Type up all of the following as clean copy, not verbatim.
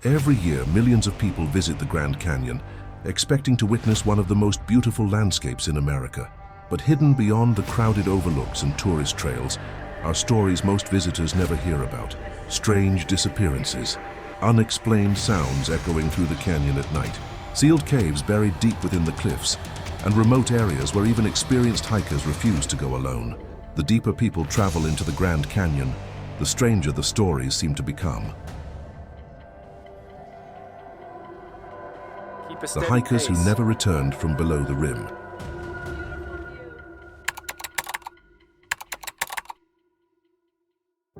Every year, millions of people visit the Grand Canyon, expecting to witness one of the most beautiful landscapes in America. But hidden beyond the crowded overlooks and tourist trails are stories most visitors never hear about. Strange disappearances, unexplained sounds echoing through the canyon at night, sealed caves buried deep within the cliffs, and remote areas where even experienced hikers refuse to go alone. The deeper people travel into the Grand Canyon, the stranger the stories seem to become. The hikers who never returned from below the rim.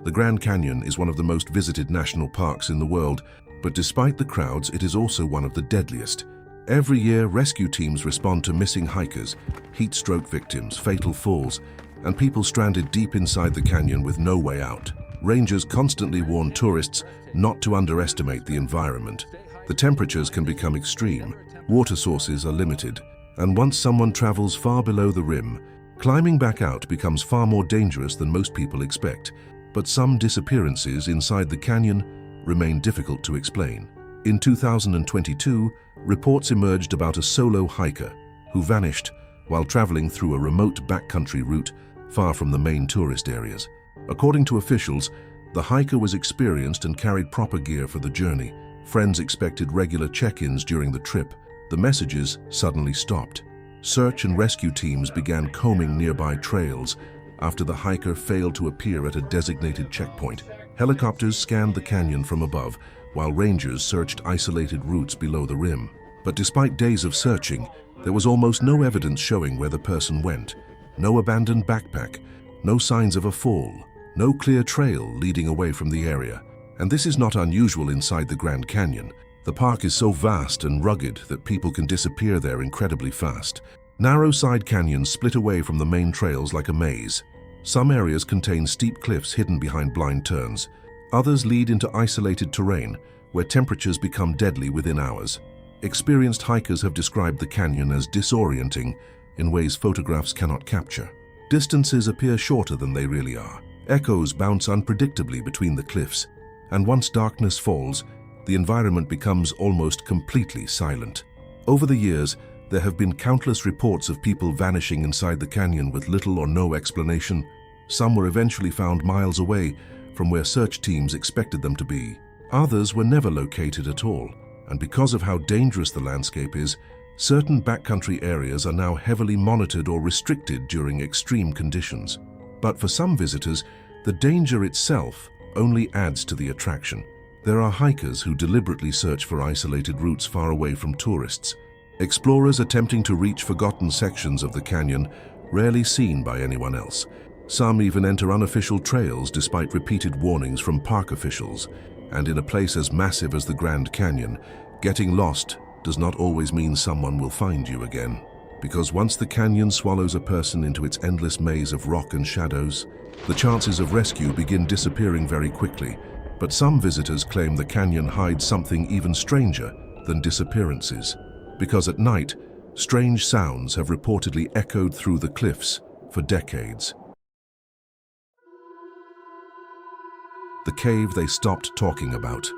The Grand Canyon is one of the most visited national parks in the world, but despite the crowds, it is also one of the deadliest. Every year, rescue teams respond to missing hikers, heat stroke victims, fatal falls, and people stranded deep inside the canyon with no way out. Rangers constantly warn tourists not to underestimate the environment. The temperatures can become extreme, water sources are limited, and once someone travels far below the rim, climbing back out becomes far more dangerous than most people expect. But some disappearances inside the canyon remain difficult to explain. In 2022, reports emerged about a solo hiker who vanished while traveling through a remote backcountry route far from the main tourist areas. According to officials, the hiker was experienced and carried proper gear for the journey. Friends expected regular check-ins during the trip. The messages suddenly stopped. Search and rescue teams began combing nearby trails after the hiker failed to appear at a designated checkpoint. Helicopters scanned the canyon from above, while rangers searched isolated routes below the rim. But despite days of searching, there was almost no evidence showing where the person went. No abandoned backpack, no signs of a fall, no clear trail leading away from the area. And this is not unusual inside the Grand Canyon. The park is so vast and rugged that people can disappear there incredibly fast. Narrow side canyons split away from the main trails like a maze. Some areas contain steep cliffs hidden behind blind turns. Others lead into isolated terrain, where temperatures become deadly within hours. Experienced hikers have described the canyon as disorienting in ways photographs cannot capture. Distances appear shorter than they really are. Echoes bounce unpredictably between the cliffs, and once darkness falls, the environment becomes almost completely silent. Over the years, there have been countless reports of people vanishing inside the canyon with little or no explanation. Some were eventually found miles away from where search teams expected them to be. Others were never located at all, and because of how dangerous the landscape is, certain backcountry areas are now heavily monitored or restricted during extreme conditions. But for some visitors, the danger itself only adds to the attraction. There are hikers who deliberately search for isolated routes far away from tourists. Explorers attempting to reach forgotten sections of the canyon, rarely seen by anyone else. Some even enter unofficial trails despite repeated warnings from park officials. And in a place as massive as the Grand Canyon, getting lost does not always mean someone will find you again. Because once the canyon swallows a person into its endless maze of rock and shadows, the chances of rescue begin disappearing very quickly. But some visitors claim the canyon hides something even stranger than disappearances. Because at night, strange sounds have reportedly echoed through the cliffs for decades. The cave they stopped talking about.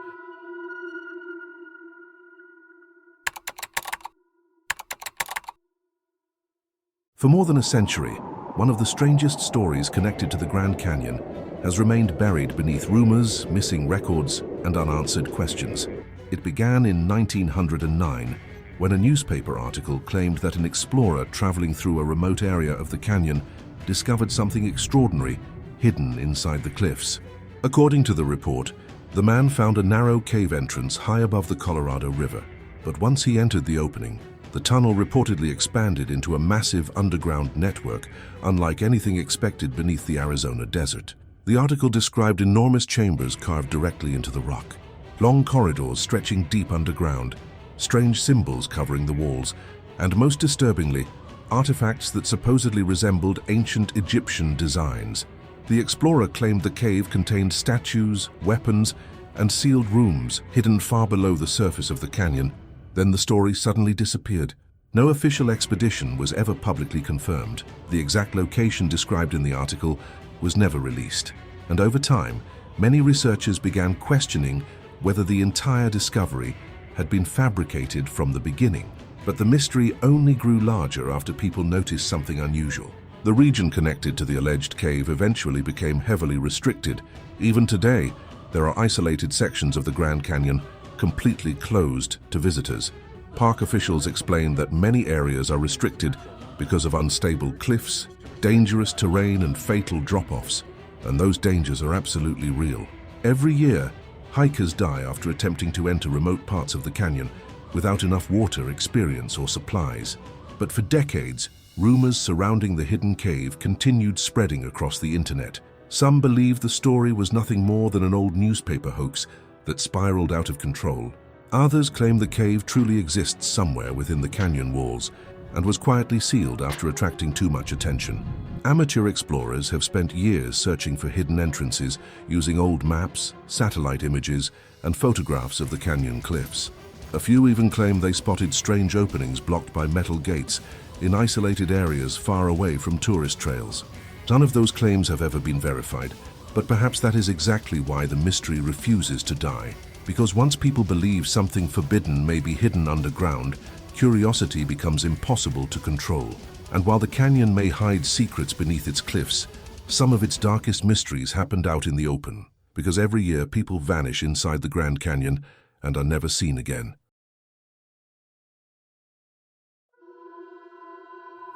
For more than a century, one of the strangest stories connected to the Grand Canyon has remained buried beneath rumors, missing records, and unanswered questions. It began in 1909, when a newspaper article claimed that an explorer traveling through a remote area of the canyon discovered something extraordinary hidden inside the cliffs. According to the report, the man found a narrow cave entrance high above the Colorado River. But once he entered the opening, the tunnel reportedly expanded into a massive underground network, unlike anything expected beneath the Arizona desert. The article described enormous chambers carved directly into the rock, long corridors stretching deep underground, strange symbols covering the walls, and most disturbingly, artifacts that supposedly resembled ancient Egyptian designs. The explorer claimed the cave contained statues, weapons, and sealed rooms hidden far below the surface of the canyon. Then the story suddenly disappeared. No official expedition was ever publicly confirmed. The exact location described in the article was never released. And over time, many researchers began questioning whether the entire discovery had been fabricated from the beginning. But the mystery only grew larger after people noticed something unusual. The region connected to the alleged cave eventually became heavily restricted. Even today, there are isolated sections of the Grand Canyon completely closed to visitors. Park officials explain that many areas are restricted because of unstable cliffs, dangerous terrain, and fatal drop-offs, and those dangers are absolutely real. Every year, hikers die after attempting to enter remote parts of the canyon without enough water, experience, or supplies. But for decades, rumors surrounding the hidden cave continued spreading across the internet. Some believed the story was nothing more than an old newspaper hoax that spiraled out of control. Others claim the cave truly exists somewhere within the canyon walls and was quietly sealed after attracting too much attention. Amateur explorers have spent years searching for hidden entrances using old maps, satellite images, and photographs of the canyon cliffs. A few even claim they spotted strange openings blocked by metal gates in isolated areas far away from tourist trails. None of those claims have ever been verified, but perhaps that is exactly why the mystery refuses to die. Because once people believe something forbidden may be hidden underground, curiosity becomes impossible to control. And while the canyon may hide secrets beneath its cliffs, some of its darkest mysteries happened out in the open. Because every year people vanish inside the Grand Canyon and are never seen again.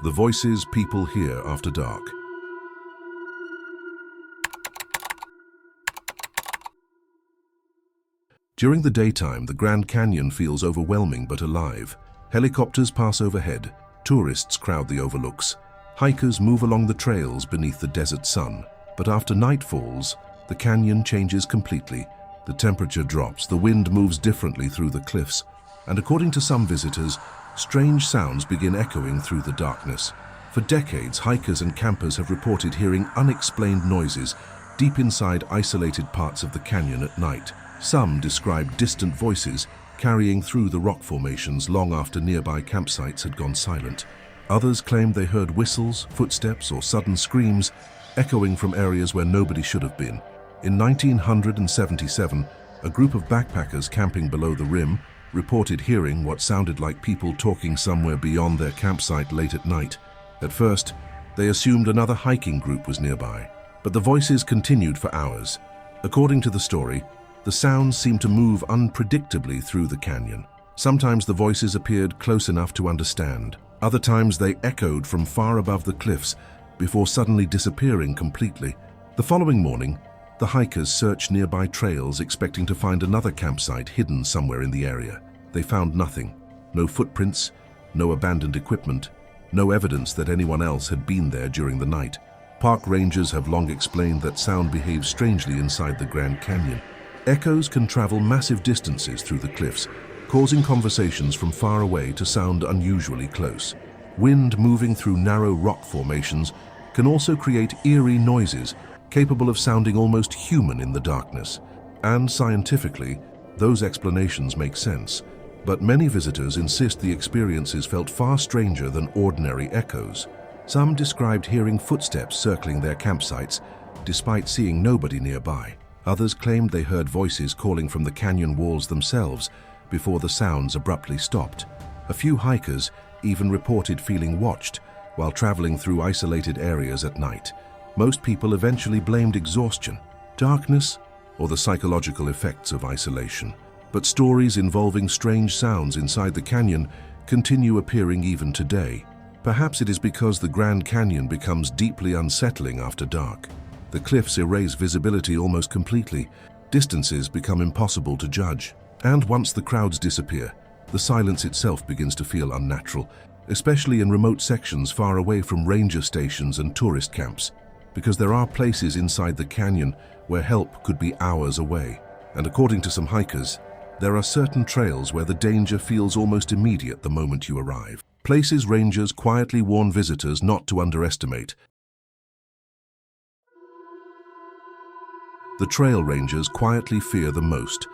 The voices people hear after dark. During the daytime, the Grand Canyon feels overwhelming but alive. Helicopters pass overhead, tourists crowd the overlooks, hikers move along the trails beneath the desert sun. But after night falls, the canyon changes completely. The temperature drops, the wind moves differently through the cliffs, and according to some visitors, strange sounds begin echoing through the darkness. For decades, hikers and campers have reported hearing unexplained noises deep inside isolated parts of the canyon at night. Some describe distant voices carrying through the rock formations long after nearby campsites had gone silent. Others claim they heard whistles, footsteps, or sudden screams echoing from areas where nobody should have been. In 1977, a group of backpackers camping below the rim reported hearing what sounded like people talking somewhere beyond their campsite late at night. At first, they assumed another hiking group was nearby, but the voices continued for hours. According to the story, the sounds seemed to move unpredictably through the canyon. Sometimes the voices appeared close enough to understand. Other times they echoed from far above the cliffs before suddenly disappearing completely. The following morning, the hikers searched nearby trails expecting to find another campsite hidden somewhere in the area. They found nothing. No footprints, no abandoned equipment, no evidence that anyone else had been there during the night. Park rangers have long explained that sound behaves strangely inside the Grand Canyon. Echoes can travel massive distances through the cliffs, causing conversations from far away to sound unusually close. Wind moving through narrow rock formations can also create eerie noises capable of sounding almost human in the darkness. And scientifically, those explanations make sense. But many visitors insist the experiences felt far stranger than ordinary echoes. Some described hearing footsteps circling their campsites, despite seeing nobody nearby. Others claimed they heard voices calling from the canyon walls themselves before the sounds abruptly stopped. A few hikers even reported feeling watched while traveling through isolated areas at night. Most people eventually blamed exhaustion, darkness, or the psychological effects of isolation. But stories involving strange sounds inside the canyon continue appearing even today. Perhaps it is because the Grand Canyon becomes deeply unsettling after dark. The cliffs erase visibility almost completely. Distances become impossible to judge. And once the crowds disappear, the silence itself begins to feel unnatural, especially in remote sections far away from ranger stations and tourist camps, because there are places inside the canyon where help could be hours away. And according to some hikers, there are certain trails where the danger feels almost immediate the moment you arrive. Places rangers quietly warn visitors not to underestimate. The trail rangers quietly fear the most.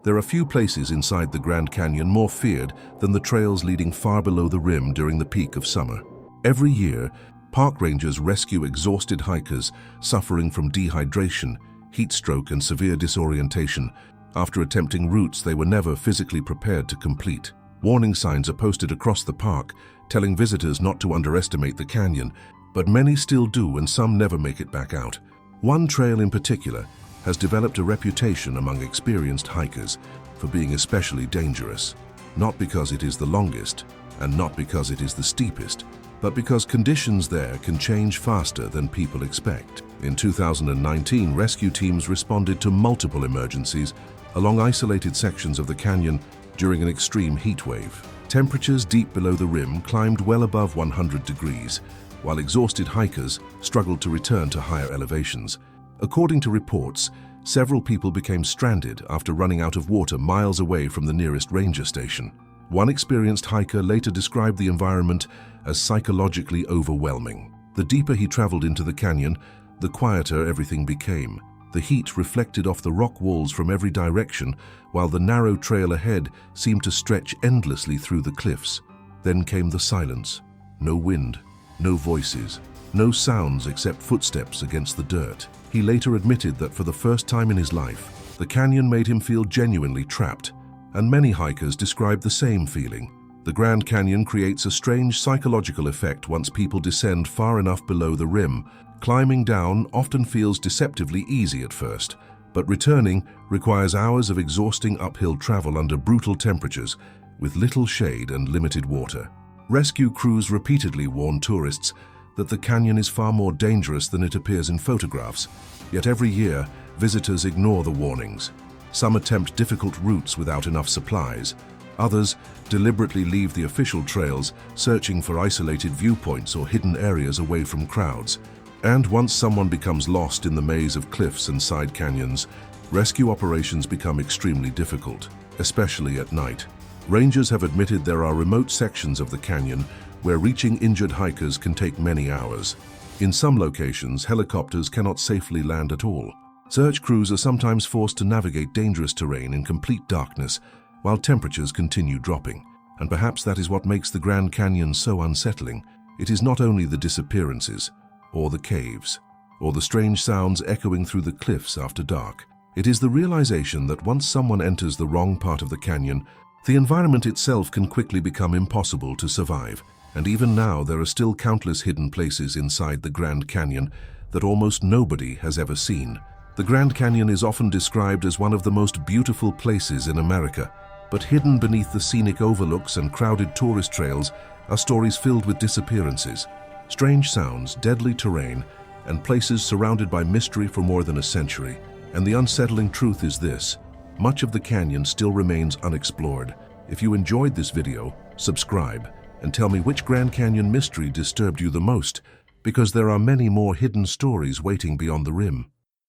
There are few places inside the Grand Canyon more feared than the trails leading far below the rim during the peak of summer. Every year, Park rangers rescue exhausted hikers suffering from dehydration, heat stroke, and severe disorientation after attempting routes they were never physically prepared to complete. Warning signs are posted across the park, telling visitors not to underestimate the canyon, but many still do and some never make it back out. One trail in particular has developed a reputation among experienced hikers for being especially dangerous, not because it is the longest and not because it is the steepest, but because conditions there can change faster than people expect. In 2019, rescue teams responded to multiple emergencies along isolated sections of the canyon during an extreme heat wave. Temperatures deep below the rim climbed well above 100 degrees, while exhausted hikers struggled to return to higher elevations. According to reports, several people became stranded after running out of water miles away from the nearest ranger station. One experienced hiker later described the environment as psychologically overwhelming. The deeper he traveled into the canyon, the quieter everything became. The heat reflected off the rock walls from every direction, while the narrow trail ahead seemed to stretch endlessly through the cliffs. Then came the silence. No wind, no voices, no sounds except footsteps against the dirt. He later admitted that for the first time in his life, the canyon made him feel genuinely trapped, and many hikers describe the same feeling. The Grand Canyon creates a strange psychological effect once people descend far enough below the rim. Climbing down often feels deceptively easy at first, but returning requires hours of exhausting uphill travel under brutal temperatures, with little shade and limited water. Rescue crews repeatedly warn tourists that the canyon is far more dangerous than it appears in photographs, yet every year, visitors ignore the warnings. Some attempt difficult routes without enough supplies. Others deliberately leave the official trails, searching for isolated viewpoints or hidden areas away from crowds. And once someone becomes lost in the maze of cliffs and side canyons, rescue operations become extremely difficult, especially at night. Rangers have admitted there are remote sections of the canyon where reaching injured hikers can take many hours. In some locations, helicopters cannot safely land at all. Search crews are sometimes forced to navigate dangerous terrain in complete darkness while temperatures continue dropping. And perhaps that is what makes the Grand Canyon so unsettling. It is not only the disappearances, or the caves, or the strange sounds echoing through the cliffs after dark. It is the realization that once someone enters the wrong part of the canyon, the environment itself can quickly become impossible to survive. And even now, there are still countless hidden places inside the Grand Canyon that almost nobody has ever seen. The Grand Canyon is often described as one of the most beautiful places in America, but hidden beneath the scenic overlooks and crowded tourist trails are stories filled with disappearances, strange sounds, deadly terrain, and places surrounded by mystery for more than a century. And the unsettling truth is this: much of the canyon still remains unexplored. If you enjoyed this video, subscribe and tell me which Grand Canyon mystery disturbed you the most, because there are many more hidden stories waiting beyond the rim.